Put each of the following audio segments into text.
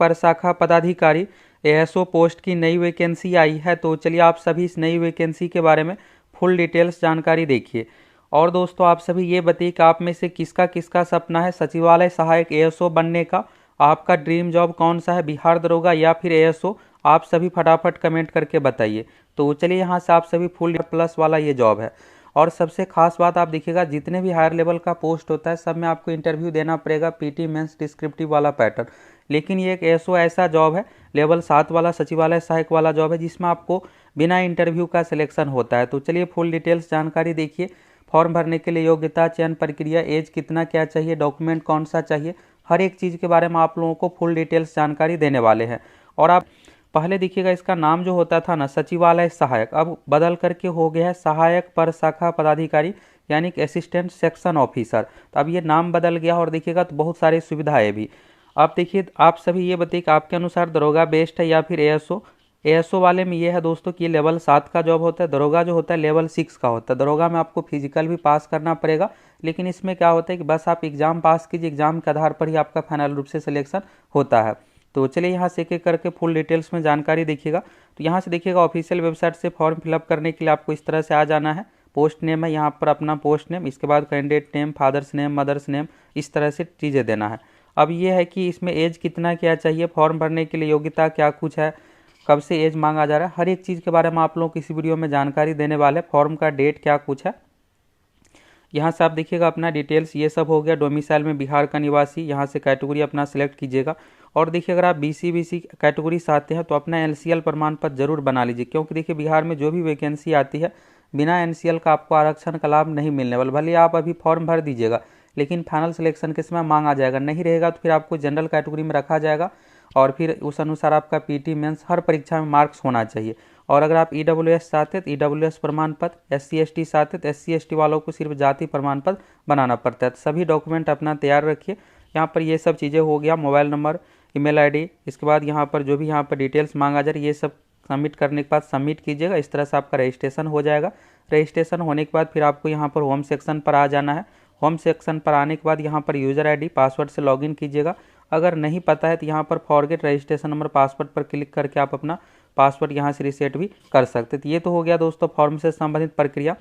प्रशाखा पदाधिकारी ASO post की नई वैकेंसी आई है। तो चलिए आप सभी इस नई वैकेंसी के बारे में फुल डिटेल्स जानकारी देखिए। और दोस्तों आप सभी ये बताइए कि आप में से किसका किसका सपना है सचिवालय सहायक एएसओ बनने का। आपका ड्रीम जॉब कौन सा है, बिहार दरोगा या फिर एएसओ? आप सभी फटाफट कमेंट करके बताइए। तो चलिए यहाँ से आप सभी फुल प्लस वाला ये जॉब है। और सबसे खास बात आप देखिएगा, जितने भी हायर लेवल का पोस्ट होता है सब में आपको इंटरव्यू देना पड़ेगा, पीटी मेंस डिस्क्रिप्टिव वाला पैटर्न। लेकिन ये एक एएसओ ऐसा जॉब है, लेवल 7 वाला सचिवालय सहायक वाला जॉब है, जिसमें आपको बिना इंटरव्यू का सिलेक्शन होता है। तो चलिए फुल डिटेल्स जानकारी देखिए। फॉर्म भरने के लिए योग्यता, चयन प्रक्रिया, एज कितना क्या चाहिए, डॉक्यूमेंट कौन सा चाहिए, हर एक चीज़ के बारे में आप लोगों को फुल डिटेल्स जानकारी देने वाले हैं। और आप पहले देखिएगा, इसका नाम जो होता था ना सचिवालय सहायक, अब बदल करके हो गया है सहायक प्रशाखा पदाधिकारी, यानी कि असिस्टेंट सेक्शन ऑफिसर। तो अब ये नाम बदल गया और देखिएगा तो बहुत सारी सुविधाएं भी। अब देखिए आप सभी ये बताइए कि आपके अनुसार दरोगा बेस्ट है या फिर एएसओ? एएसओ वाले में ये है दोस्तों कि ये लेवल 7 का जॉब होता है, दरोगा जो होता है लेवल 6 का होता है। दरोगा में आपको फिजिकल भी पास करना पड़ेगा, लेकिन इसमें क्या होता है कि बस आप एग्जाम पास कीजिए, एग्जाम के आधार पर ही आपका फाइनल रूप से सिलेक्शन होता है। तो चलिए यहाँ से एक एक करके फुल डिटेल्स में जानकारी देखिएगा। तो यहाँ से देखिएगा ऑफिशियल वेबसाइट से फॉर्म फिलअप करने के लिए आपको इस तरह से आ जाना है। पोस्ट नेम है, यहाँ पर अपना पोस्ट नेम, इसके बाद candidate name, father's name, mother's name, इस तरह से चीज़ें देना है। अब ये है कि इसमें एज कितना क्या चाहिए, फॉर्म भरने के लिए योग्यता क्या कुछ है, कब से एज मांगा जा रहा है, हर एक चीज़ के बारे में आप लोगों को इस वीडियो में जानकारी देने वाले। फॉर्म का डेट क्या कुछ है, यहाँ से आप देखिएगा अपना डिटेल्स ये सब हो गया। डोमिसाइल में बिहार का निवासी, यहाँ से कैटेगरी अपना सेलेक्ट कीजिएगा। और देखिए अगर आप बीसी कैटेगरी से आते हैं तो अपना एनसीएल प्रमाण पत्र जरूर बना लीजिए, क्योंकि देखिए बिहार में जो भी वैकेंसी आती है बिना एनसीएल का आपको आरक्षण का लाभ नहीं मिलने वाला। भले आप अभी फॉर्म भर दीजिएगा, लेकिन फाइनल सिलेक्शन के समय मांगा जाएगा, नहीं रहेगा तो फिर आपको जनरल कैटेगरी में रखा जाएगा और फिर उस अनुसार आपका पीटी मेंस हर परीक्षा में मार्क्स होना चाहिए। और अगर आप ईडब्ल्यूएस चाहते हैं तो ईडब्ल्यूएस प्रमाण पत्र, SC ST चाहते तो SC ST वालों को सिर्फ जाति प्रमाण पत्र बनाना पड़ता है। तो सभी डॉक्यूमेंट अपना तैयार रखिए। यहाँ पर ये सब चीज़ें हो गया, मोबाइल नंबर, ईमेल आईडी, इसके बाद यहाँ पर जो भी यहाँ पर डिटेल्स मांगा जा रही है ये सब सबमिट करने के बाद सबमिट कीजिएगा। इस तरह से आपका रजिस्ट्रेशन हो जाएगा। रजिस्ट्रेशन होने के बाद फिर आपको यहाँ पर होम सेक्शन पर आ जाना है। होम सेक्शन पर आने के बाद यहाँ पर यूज़र आईडी पासवर्ड से लॉगिन कीजिएगा। अगर नहीं पता है तो यहाँ पर फॉरगेट रजिस्ट्रेशन नंबर पासवर्ड पर क्लिक करके आप अपना पासवर्ड यहाँ से रीसेट भी कर सकते। तो ये तो हो गया दोस्तों फॉर्म से संबंधित प्रक्रिया।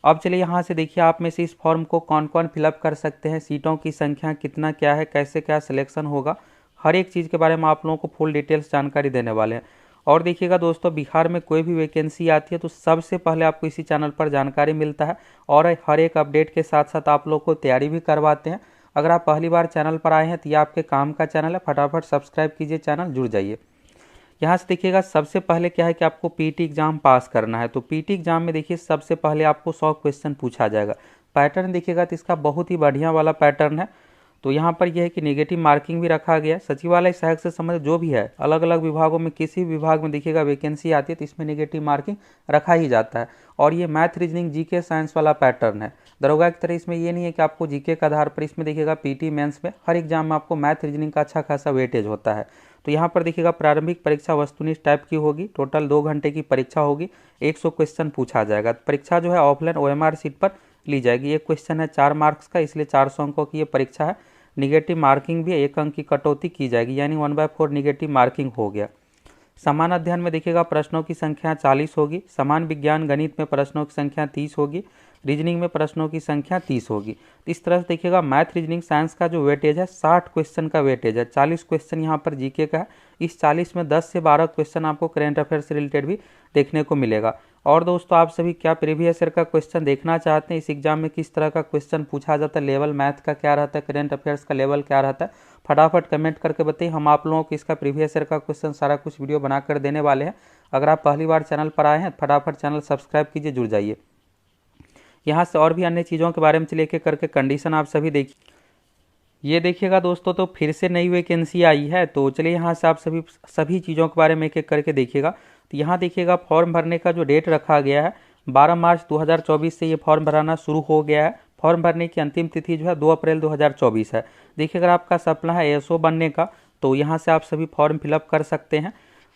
अब चलिए यहाँ से देखिए आप में से इस फॉर्म को कौन कौन फिलअप कर सकते हैं, सीटों की संख्या कितना क्या है, कैसे क्या सिलेक्शन होगा, हर एक चीज़ के बारे में आप लोगों को फुल डिटेल्स जानकारी देने वाले हैं। और देखिएगा दोस्तों, बिहार में कोई भी वैकेंसी आती है तो सबसे पहले आपको इसी चैनल पर जानकारी मिलता है और हर एक अपडेट के साथ साथ आप लोग को तैयारी भी करवाते हैं। अगर आप पहली बार चैनल पर आए हैं तो ये आपके काम का चैनल है, फटाफट सब्सक्राइब कीजिए, चैनल जुड़ जाइए। यहाँ से देखिएगा सबसे पहले क्या है कि आपको पीटी एग्जाम पास करना है। तो पीटी एग्जाम में देखिए सबसे पहले आपको 100 क्वेश्चन पूछा जाएगा। पैटर्न देखिएगा तो इसका बहुत ही बढ़िया वाला पैटर्न है। तो यहाँ पर यह है कि नेगेटिव मार्किंग भी रखा गया है। सचिवालय सहायक से संबंधित जो भी है, अलग अलग विभागों में किसी भी विभाग में देखिएगा वैकेंसी आती है तो इसमें नेगेटिव मार्किंग रखा ही जाता है। और ये मैथ, रीजनिंग, जीके, साइंस वाला पैटर्न है। दरोगा की तरह इसमें ये नहीं है कि आपको जीके का आधार पर, इसमें देखिएगा पीटी मेंस में हर एग्जाम में आपको मैथ, रीजनिंग का अच्छा खासा वेटेज होता है। तो यहाँ पर देखिएगा प्रारंभिक परीक्षा वस्तुनिष्ठ टाइप की होगी, टोटल 2 घंटे की परीक्षा होगी, 100 क्वेश्चन पूछा जाएगा। परीक्षा जो है ऑफलाइन OMR सीट पर ली जाएगी। एक क्वेश्चन है 4 मार्क्स का, इसलिए 400 अंकों की ये परीक्षा है। निगेटिव मार्किंग भी 1 अंक की कटौती की जाएगी, यानी 1/4 निगेटिव मार्किंग हो गया। समान अध्ययन में देखिएगा प्रश्नों की संख्या 40 होगी। समान विज्ञान गणित में प्रश्नों की संख्या 30 होगी। रीजनिंग में प्रश्नों की संख्या 30 होगी। इस तरह से देखिएगा मैथ, रीजनिंग, साइंस का जो वेटेज है 60 क्वेश्चन का वेटेज है। 40 क्वेश्चन यहाँ पर जीके का है। इस 40 में 10 से 12 क्वेश्चन आपको करेंट अफेयर से रिलेटेड भी देखने को मिलेगा। और दोस्तों आप सभी क्या प्रीवियस ईयर का क्वेश्चन देखना चाहते हैं, इस एग्जाम में किस तरह का क्वेश्चन पूछा जाता है, लेवल मैथ का क्या रहता है, करेंट अफेयर्स का लेवल क्या रहता है, फटाफट कमेंट करके बताइए। हम आप लोगों को इसका प्रीवियस ईयर का क्वेश्चन सारा कुछ वीडियो बनाकर देने वाले हैं। अगर आप पहली बार चैनल पर आए हैं फटाफट चैनल सब्सक्राइब कीजिए, जुड़ जाइए। यहाँ से और भी अन्य चीज़ों के बारे में चलिए एक करके कंडीशन आप सभी देखिए। ये देखिएगा दोस्तों, तो फिर से नई वैकेंसी आई है। तो चलिए यहाँ से आप सभी चीज़ों के बारे में एक एक करके देखिएगा। तो यहाँ देखिएगा फॉर्म भरने का जो डेट रखा गया है 12 मार्च 2024 से ये फॉर्म भराना शुरू हो गया है। फॉर्म भरने की अंतिम तिथि जो है 2 अप्रैल 2024 है। देखिए अगर आपका सपना है एएसओ बनने का तो यहाँ से आप सभी फॉर्म फिलअप कर सकते हैं।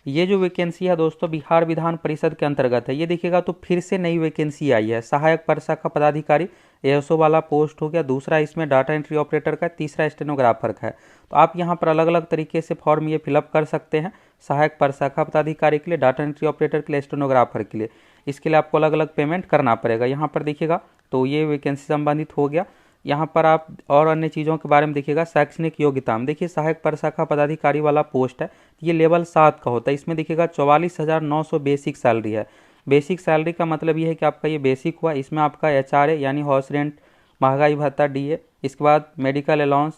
ये जो वैकेंसी है दोस्तों बिहार विधान परिषद के अंतर्गत है। ये देखिएगा तो फिर से नई वैकेंसी आई है, सहायक प्रशाखा पदाधिकारी एएसओ वाला पोस्ट हो गया, दूसरा इसमें डाटा एंट्री ऑपरेटर का, तीसरा स्टेनोग्राफर का है। तो आप यहाँ पर अलग अलग तरीके से फॉर्म ये फिलअप कर सकते हैं, सहायक प्रशाखा पदाधिकारी के लिए, डाटा एंट्री ऑपरेटर के लिए, स्टेनोग्राफर के लिए। इसके लिए आपको अलग अलग पेमेंट करना पड़ेगा। यहाँ पर देखिएगा तो ये वैकेंसी संबंधित हो गया। यहाँ पर आप और अन्य चीज़ों के बारे में देखिएगा। शैक्षणिक योग्यता में देखिए सहायक प्रशाखा पदाधिकारी वाला पोस्ट है, ये लेवल 7 का होता है। इसमें देखिएगा 44,900 बेसिक सैलरी है। बेसिक सैलरी का मतलब ये है कि आपका ये बेसिक हुआ, इसमें आपका एचआरए यानी हाउस रेंट, महंगाई भत्ता, डीए, इसके बाद मेडिकल अलाउंस,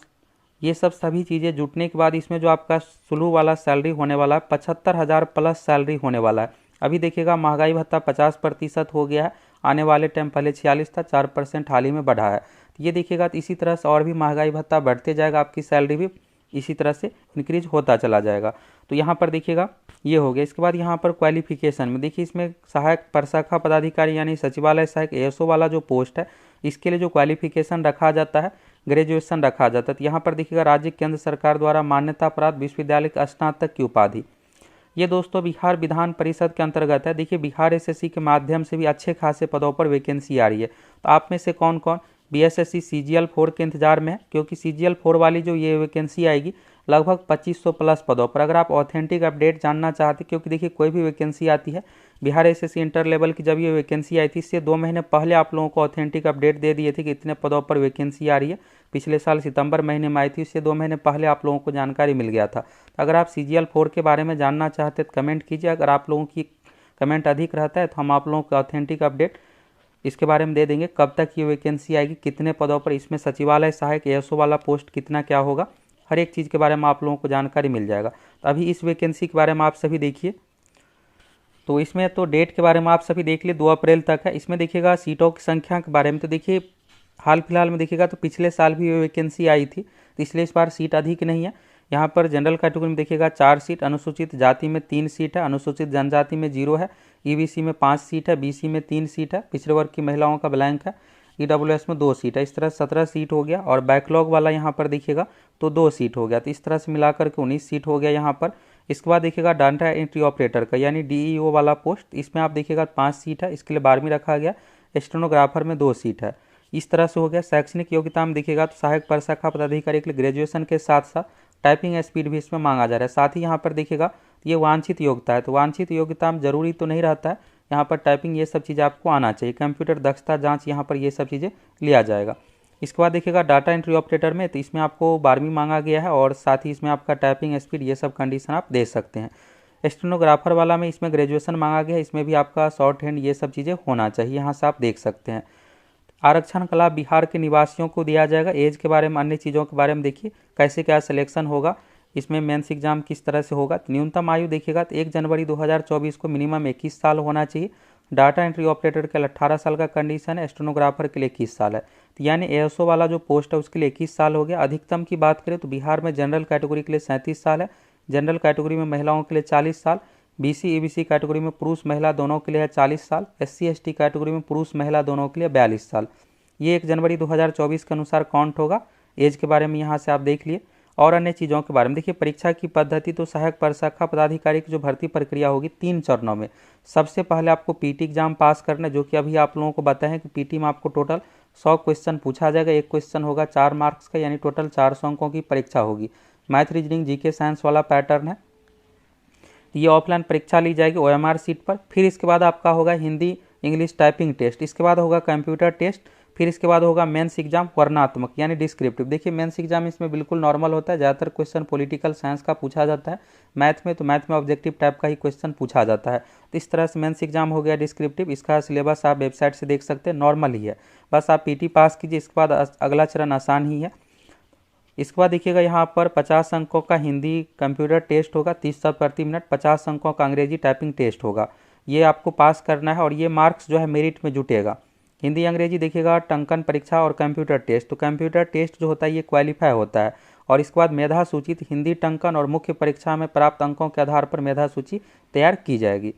ये सब सभी चीज़ें जुटने के बाद इसमें जो आपका शुरू वाला सैलरी होने वाला है 75,000 प्लस सैलरी होने वाला है। अभी देखिएगा महंगाई भत्ता 50% हो गया है, आने वाले टाइम पहले 46 था, 4% हाल ही में बढ़ा है। तो ये देखिएगा तो इसी तरह से और भी महंगाई भत्ता बढ़ते जाएगा, आपकी सैलरी भी इसी तरह से इंक्रीज होता चला जाएगा। तो यहाँ पर देखिएगा ये हो गया। इसके बाद यहाँ पर क्वालिफिकेशन में देखिए इसमें सहायक प्रशाखा पदाधिकारी यानी सचिवालय सहायक एएसओ वाला जो पोस्ट है, इसके लिए जो क्वालिफिकेशन रखा जाता है ग्रेजुएशन रखा जाता है। तो यहाँ पर देखिएगा राज्य केंद्र सरकार द्वारा मान्यता प्राप्त विश्वविद्यालय के स्नातक की उपाधि। ये दोस्तों बिहार विधान परिषद के अंतर्गत है। देखिए बिहार एसएससी के माध्यम से भी अच्छे खासे पदों पर वैकेंसी आ रही है। तो आप में से कौन कौन बीएसएससी सीजीएल 4 के इंतजार में है, क्योंकि सीजीएल 4 वाली जो ये वैकेंसी आएगी लगभग 2500 प्लस पदों पर। अगर आप ऑथेंटिक अपडेट जानना चाहते, क्योंकि देखिए कोई भी वैकेंसी आती है, बिहार एसएससी इंटर लेवल की जब ये वैकेंसी आई थी इससे 2 महीने पहले आप लोगों को ऑथेंटिक अपडेट दे दिए थे कि इतने पदों पर वैकेंसी आ रही है। पिछले साल सितंबर महीने में आई थी, इससे 2 महीने पहले आप लोगों को जानकारी मिल गया था। अगर आप सीजीएल 4 के बारे में जानना चाहते तो कमेंट कीजिए। अगर आप लोगों की कमेंट अधिक रहता है तो हम आप लोगों को ऑथेंटिक अपडेट इसके बारे में दे देंगे, कब तक ये वैकेंसी आएगी, कितने पदों पर, इसमें सचिवालय सहायक एएसओ वाला पोस्ट कितना क्या होगा, हर एक चीज़ के बारे में आप लोगों को जानकारी मिल जाएगा। तो अभी इस वैकेंसी के बारे में आप सभी देखिए। तो इसमें तो डेट के बारे में आप सभी देख लिए, 2 अप्रैल तक है। इसमें देखिएगा सीटों की संख्या के बारे में तो देखिए हाल फिलहाल में देखिएगा तो पिछले साल भी वैकेंसी आई थी, तो इसलिए इस बार सीट अधिक नहीं है। यहाँ पर जनरल कैटेगरी में देखिएगा 4 सीट, अनुसूचित जाति में 3 सीट है, अनुसूचित जनजाति में 0 है, ईबीसी में 5 सीट है, बीसी में 3 सीट है, पिछड़े वर्ग की महिलाओं का ब्लैंक है, ईडब्ल्यूएस में 2 सीट है। इस तरह 17 सीट हो गया। और बैकलॉग वाला यहाँ पर देखिएगा तो 2 सीट हो गया। तो इस तरह से मिलाकर के 19 सीट हो गया यहाँ पर। इसके बाद देखिएगा डाटा एंट्री ऑपरेटर का यानी डीईओ वाला पोस्ट, इसमें आप देखिएगा 5 सीट है, इसके लिए 12वीं रखा गया। स्टेनोग्राफर में 2 सीट है। इस तरह से हो गया। शैक्षणिक योग्यता में देखिएगा तो सहायक प्रशाखा पदाधिकारी के लिए ग्रेजुएशन के साथ साथ टाइपिंग स्पीड भी इसमें मांगा जा रहा है। साथ ही यहाँ पर देखिएगा ये वांछित योग्यता है, तो वांछित योग्यता में जरूरी तो नहीं रहता है, यहाँ पर टाइपिंग ये सब चीज़ें आपको आना चाहिए। कंप्यूटर दक्षता जांच यहाँ पर ये सब चीज़ें लिया जाएगा। इसके बाद देखिएगा डाटा एंट्री ऑपरेटर में तो इसमें आपको 12वीं मांगा गया है और साथ ही इसमें आपका टाइपिंग स्पीड ये सब कंडीशन आप दे सकते हैं। स्टेनोग्राफर वाला में इसमें ग्रेजुएशन मांगा गया है, इसमें भी आपका शॉर्ट हैंड ये सब चीज़ें होना चाहिए, यहाँ से आप देख सकते हैं। आरक्षण का लाभ बिहार के निवासियों को दिया जाएगा। एज के बारे में अन्य चीज़ों के बारे में देखिए कैसे क्या सिलेक्शन होगा, इसमें मेंस एग्जाम किस तरह से होगा। न्यूनतम आयु देखिएगा तो 1 जनवरी 2024 को मिनिमम 21 साल होना चाहिए। डाटा एंट्री ऑपरेटर के लिए 18 साल का कंडीशन है, स्टेनोग्राफर के लिए 21 साल है। तो यानी एएसओ वाला जो पोस्ट है उसके लिए 21 साल हो गया। अधिकतम की बात करें तो बिहार में जनरल कैटेगरी के लिए 37 साल है, जनरल कैटेगरी में महिलाओं के लिए 40 साल, बीसी ईबीसी कैटेगरी में पुरुष महिला दोनों के लिए है 40 साल, एससी एसटी कैटेगरी में पुरुष महिला दोनों के लिए 42 साल। ये 1 जनवरी 2024 के अनुसार काउंट होगा। एज के बारे में यहाँ से आप देख लिए। और अन्य चीज़ों के बारे में देखिए परीक्षा की पद्धति तो सहायक प्रशाखा पदाधिकारी की जो भर्ती प्रक्रिया होगी 3 चरणों में। सबसे पहले आपको पीटी एग्जाम पास करना है, जो कि अभी आप लोगों को बताएं कि पीटी में आपको टोटल 100 क्वेश्चन पूछा जाएगा। एक क्वेश्चन होगा 4 मार्क्स का, यानी टोटल 400 अंकों की परीक्षा होगी। मैथ रीजनिंग जीके साइंस वाला पैटर्न है। ये ऑफलाइन परीक्षा ली जाएगी ओएमआर सीट पर। फिर इसके बाद आपका होगा हिंदी इंग्लिश टाइपिंग टेस्ट, इसके बाद होगा कंप्यूटर टेस्ट, फिर इसके बाद होगा मेंस एग्जाम वर्णात्मक यानी डिस्क्रिप्टिव। देखिए मेंस एग्जाम इसमें बिल्कुल नॉर्मल होता है, ज़्यादातर क्वेश्चन पॉलिटिकल साइंस का पूछा जाता है। मैथ में ऑब्जेक्टिव टाइप का ही क्वेश्चन पूछा जाता है। तो इस तरह से मेंस एग्जाम हो गया डिस्क्रिप्टिव। इसका सिलेबस आप वेबसाइट से देख सकते हैं, नॉर्मल ही है, बस आप पीटी पास कीजिए। इसके बाद अगला चरण आसान ही है। इसके बाद देखिएगा यहाँ पर 50 अंकों का हिंदी कंप्यूटर टेस्ट होगा 30 शब्द प्रति मिनट, 50 अंकों का अंग्रेजी टाइपिंग टेस्ट होगा। ये आपको पास करना है और ये मार्क्स जो है मेरिट में जुटेगा। हिंदी अंग्रेजी देखिएगा टंकन परीक्षा और कंप्यूटर टेस्ट। तो कंप्यूटर टेस्ट जो होता है ये क्वालिफाई होता है। और इसके बाद मेधा सूची हिंदी टंकन और मुख्य परीक्षा में प्राप्त अंकों के आधार पर मेधा सूची तैयार की जाएगी।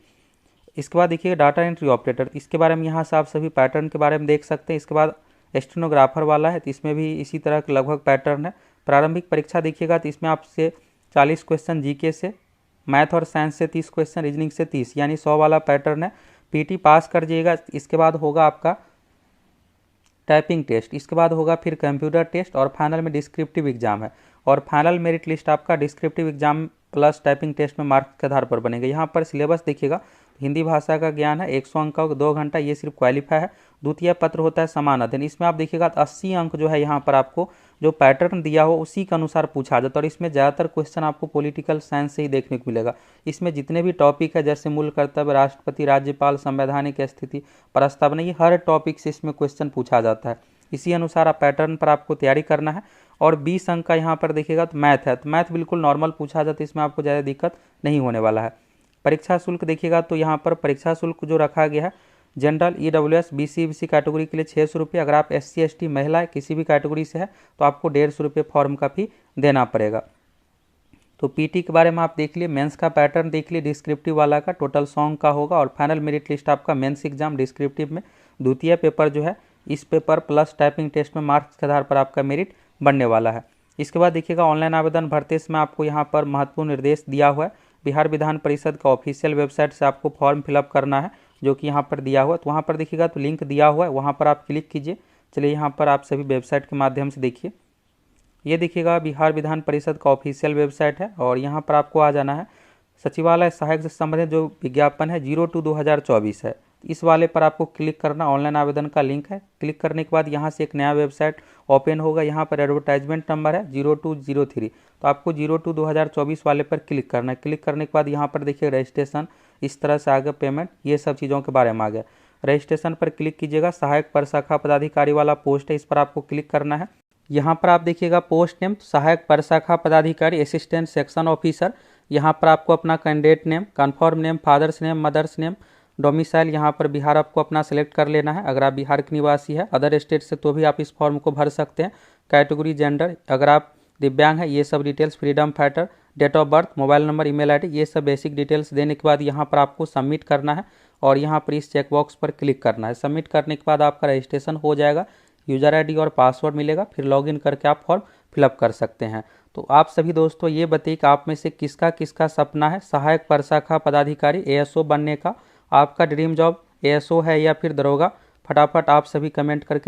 इसके बाद देखिए डाटा एंट्री ऑपरेटर, इसके बारे में यहाँ से आप सभी पैटर्न के बारे में देख सकते हैं। इसके बाद स्टेनोग्राफर वाला है, तो इसमें भी इसी तरह के लगभग पैटर्न है। प्रारंभिक परीक्षा देखिएगा तो इसमें आपसे 40 क्वेश्चन जीके से मैथ और साइंस से 30 क्वेश्चन, रीजनिंग से 30, यानी 100 वाला पैटर्न है। पीटी पास कर जाइएगा। इसके बाद होगा आपका टाइपिंग टेस्ट, इसके बाद होगा फिर कंप्यूटर टेस्ट और फाइनल में डिस्क्रिप्टिव एग्जाम है। और फाइनल मेरिट लिस्ट आपका descriptive exam plus typing test में मार्क्स के आधार पर बनेगा। यहाँ पर सिलेबस देखिएगा, हिंदी भाषा का ज्ञान है 100 अंक का 2 घंटा, ये सिर्फ क्वालिफाई है। द्वितीय पत्र होता है समान अध्ययन, इसमें आप देखिएगा 80 अंक जो है यहाँ पर आपको जो पैटर्न दिया हो उसी के अनुसार पूछा जाता है। और इसमें ज़्यादातर क्वेश्चन आपको पॉलिटिकल साइंस से ही देखने को मिलेगा। इसमें जितने भी टॉपिक है जैसे मूल कर्तव्य, राष्ट्रपति, राज्यपाल, संवैधानिक स्थिति, प्रस्तावना, ये हर टॉपिक से इसमें क्वेश्चन पूछा जाता है। इसी अनुसार आप पैटर्न पर आपको तैयारी करना है। और 20 अंक का यहाँ पर देखिएगा तो मैथ है, तो मैथ बिल्कुल नॉर्मल पूछा जाता है, इसमें आपको ज़्यादा दिक्कत नहीं होने वाला है। परीक्षा शुल्क देखिएगा तो यहाँ पर परीक्षा शुल्क जो रखा गया है जनरल, EWS, BC कैटेगरी के लिए 600 रुपये। अगर आप SC ST महिला किसी भी कैटेगरी से है तो आपको 150 रुपये फॉर्म का फी देना पड़ेगा। तो PT के बारे में आप देख लिए, मेंस का पैटर्न देख लिए, डिस्क्रिप्टिव वाला का टोटल सॉन्ग का होगा। और फाइनल मेरिट लिस्ट आपका मेंस एग्जाम डिस्क्रिप्टिव में द्वितीय पेपर जो है इस पेपर प्लस टाइपिंग टेस्ट में मार्क्स के आधार पर आपका मेरिट बनने वाला है। इसके बाद देखिएगा ऑनलाइन आवेदन भरते समय आपको यहाँ पर महत्वपूर्ण निर्देश दिया हुआ है। बिहार विधान परिषद का ऑफिशियल वेबसाइट से आपको फॉर्म फिलअप करना है जो कि यहाँ पर दिया हुआ है। तो वहाँ पर देखिएगा तो लिंक दिया हुआ है, वहाँ पर आप क्लिक कीजिए। चलिए यहाँ पर आप सभी वेबसाइट के माध्यम से देखिए, ये देखिएगा बिहार विधान परिषद का ऑफिशियल वेबसाइट है। और यहाँ पर आपको आ जाना है, सचिवालय सहायक से संबंधित जो विज्ञापन है 02/2024 है, इस वाले पर आपको क्लिक करना। ऑनलाइन आवेदन का लिंक है। क्लिक करने के बाद यहाँ से एक नया वेबसाइट ओपन होगा। यहाँ पर एडवर्टाइजमेंट नंबर है 0203, तो आपको 02/2024 वाले पर क्लिक करना है। क्लिक करने के बाद यहाँ पर देखिए रजिस्ट्रेशन, इस तरह से आगे पेमेंट, ये सब चीज़ों के बारे में आ गया। रजिस्ट्रेशन पर क्लिक कीजिएगा। सहायक प्रशाखा पदाधिकारी वाला पोस्ट है, इस पर आपको क्लिक करना है। यहाँ पर आप देखिएगा पोस्ट नेम सहायक प्रशाखा पदाधिकारी असिस्टेंट सेक्शन ऑफिसर। यहाँ पर आपको अपना candidate name, confirm name, father's name, mother's name, domicile यहाँ पर बिहार आपको अपना सेलेक्ट कर लेना है अगर आप बिहार के निवासी है। अदर स्टेट से तो भी आप इस फॉर्म को भर सकते हैं। कैटेगरी जेंडर, अगर आप दिव्यांग है, ये सब details, freedom fighter, date of birth, mobile number, email ID, ये सब बेसिक डिटेल्स देने के बाद यहाँ पर आपको सबमिट करना है। और यहाँ पर इस चेकबॉक्स पर क्लिक करना है। सबमिट करने के बाद आपका रजिस्ट्रेशन हो जाएगा, यूजर आईडी और पासवर्ड मिलेगा, फिर लॉगिन करके आप फॉर्म फिलअप कर सकते हैं। तो आप सभी दोस्तों ये बताइए कि आप में से किसका किसका सपना है सहायक प्रशाखा पदाधिकारी ASO बनने का। आपका ड्रीम जॉब ASO है या फिर दरोगा? फटाफट आप सभी कमेंट करके